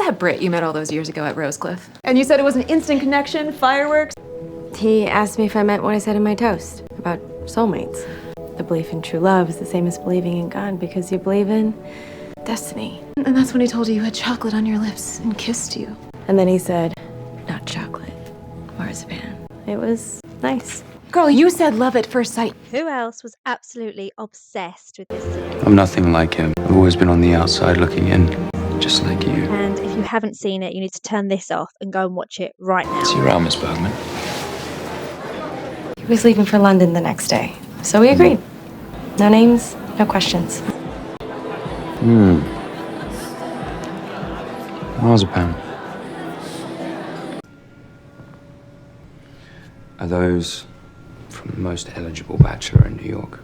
that Brit you met all those years ago at Rosecliff? And you said it was an instant connection, fireworks? He asked me if I meant what I said in my toast about soulmates. The belief in true love is the same as believing in God because you believe in destiny. And that's when he told you had chocolate on your lips and kissed you. And then he said, not chocolate, marzipan. It was nice. Girl, you said love at first sight. Who else was absolutely obsessed with this series? I'm nothing like him. I've always been on the outside looking in, just like you. And if you haven't seen it, you need to turn this off and go and watch it right now. See you around, Miss Bergman. He was leaving for London the next day, so we agreed. No names, no questions. Marzipan. Are those from the most eligible bachelor in New York?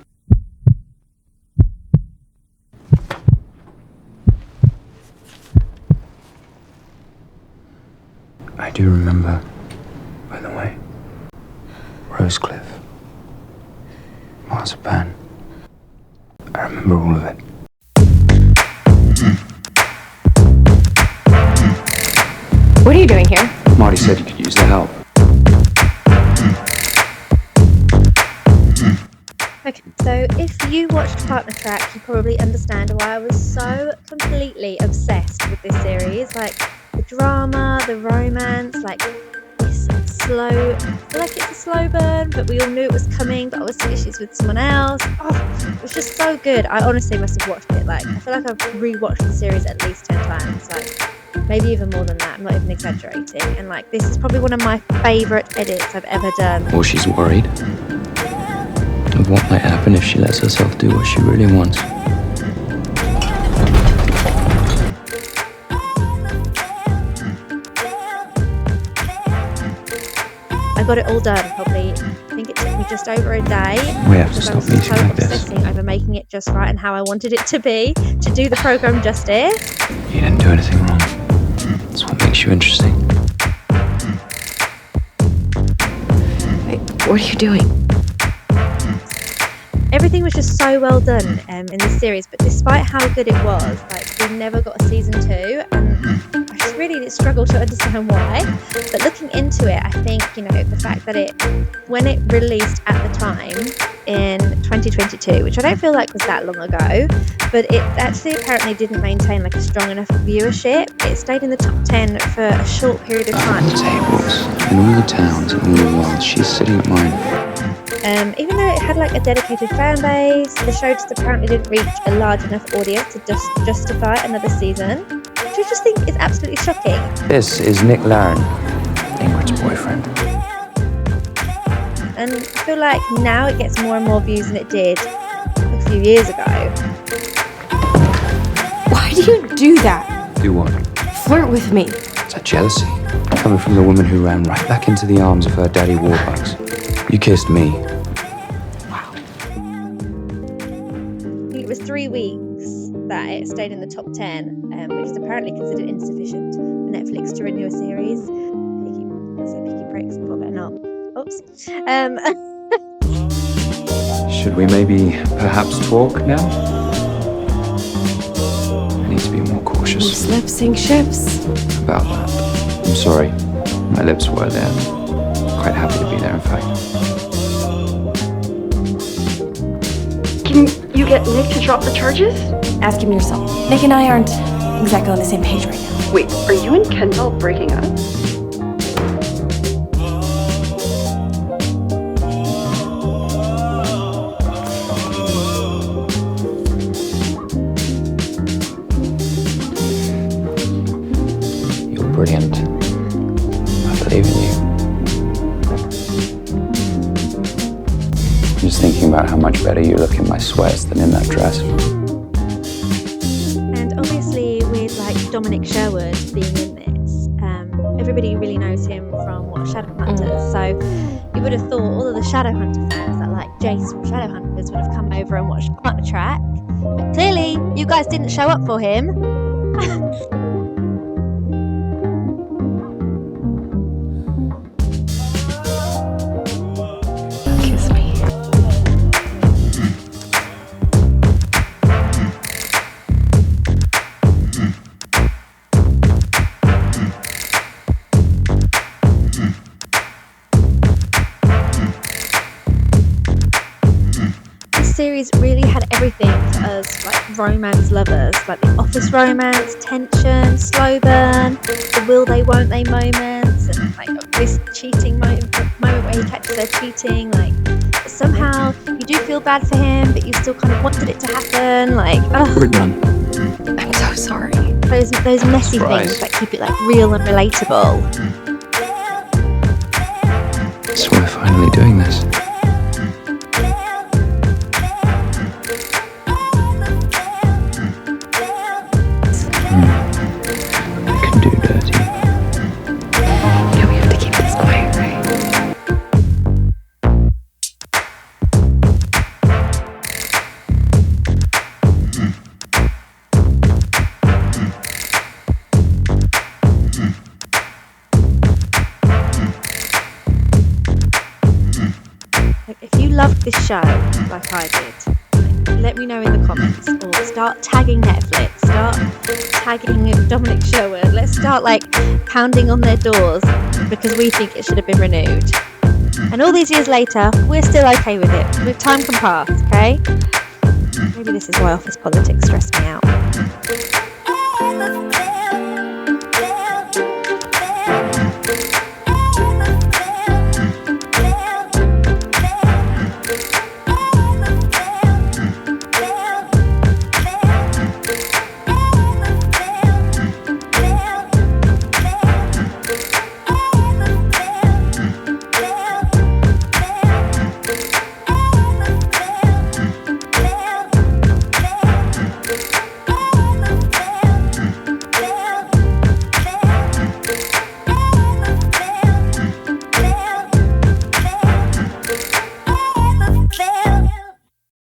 I do remember, by the way. Rosecliff. Marzipan. I remember all of it. What are you doing here? Marty said you could use the help. Okay, so if you watched Partner Track, you probably understand why I was so completely obsessed with this series. Like, the drama, the romance, like, this slow, I feel like it's a slow burn, but we all knew it was coming, but obviously she's with someone else. Oh, it was just so good. I honestly must have watched it, like, I feel like I've rewatched the series at least 10 times, like, maybe even more than that, I'm not even exaggerating. And, like, this is probably one of my favourite edits I've ever done. Or she's worried of what might happen if she lets herself do what she really wants. I got it all done probably, I think it took me just over a day. We have to because I stop was meeting so like this. obsessing over making it just right and how I wanted it to be, to do the programme justice. You didn't do anything wrong. That's what makes you interesting. Wait, what are you doing? Everything was just so well done in this series, but despite how good it was, like, we never got a season 2, and I just really struggle to understand why. But looking into it, I think, you know, the fact that when it released at the time in 2022, which I don't feel like was that long ago, but it actually apparently didn't maintain like a strong enough viewership. It stayed in the top 10 for a short period of time. The tables, in all the towns, in all the world, she's sitting at mine. Even though it had like a dedicated fan base, the show just apparently didn't reach a large enough audience to justify another season, which I just think is absolutely shocking. This is Nick Laren, Ingrid's boyfriend. And I feel like now it gets more and more views than it did a few years ago. Why do you do that? Do what? Flirt with me. It's that jealousy, coming from the woman who ran right back into the arms of her daddy warbucks. You kissed me. I think it was 3 weeks that it stayed in the top 10, which is apparently considered insufficient for Netflix to renew a series. Picky breaks before, better not. Oops. Should we maybe perhaps talk now? I need to be more cautious Lip sync ships. about that. I'm sorry. My lips were there. Quite happy to be there, in fact. Can you get Nick to drop the charges? Ask him yourself. Nick and I aren't exactly on the same page right now. Wait, are you and Kendall breaking up? You're brilliant. I believe in you. I'm just thinking about how much better you look in my sweats than in that dress. And obviously with like Dominic Sherwood being in this, everybody really knows him from Shadowhunters. So you would have thought all of the Shadowhunter fans that like Jace from Shadowhunters would have come over and watched Partner Track. But clearly you guys didn't show up for him. Kiss me. series really had everything for us, like romance lovers, like the office romance, tension, slow burn, the will they, won't they moments, and like this cheating moment where he catches her cheating. Like somehow you do feel bad for him, but you still kind of wanted it to happen. Like, We're done. I'm so sorry. those messy Surprise. things that keep it like real and relatable. So we're finally doing this. I can do dirty. Yeah, we have to keep this quiet, right? Like, if you loved this show like I did, let me know in the comments, or start tagging Netflix, start tagging Dominic Sherwood. Let's start like pounding on their doors because we think it should have been renewed. And all these years later, we're still okay with it. With time can pass, okay? Maybe this is why office politics stress me out.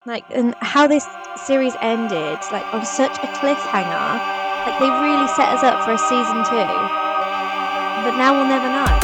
Like, and how this series ended, like on such a cliffhanger. Like, they really set us up for a season 2, but now we'll never know.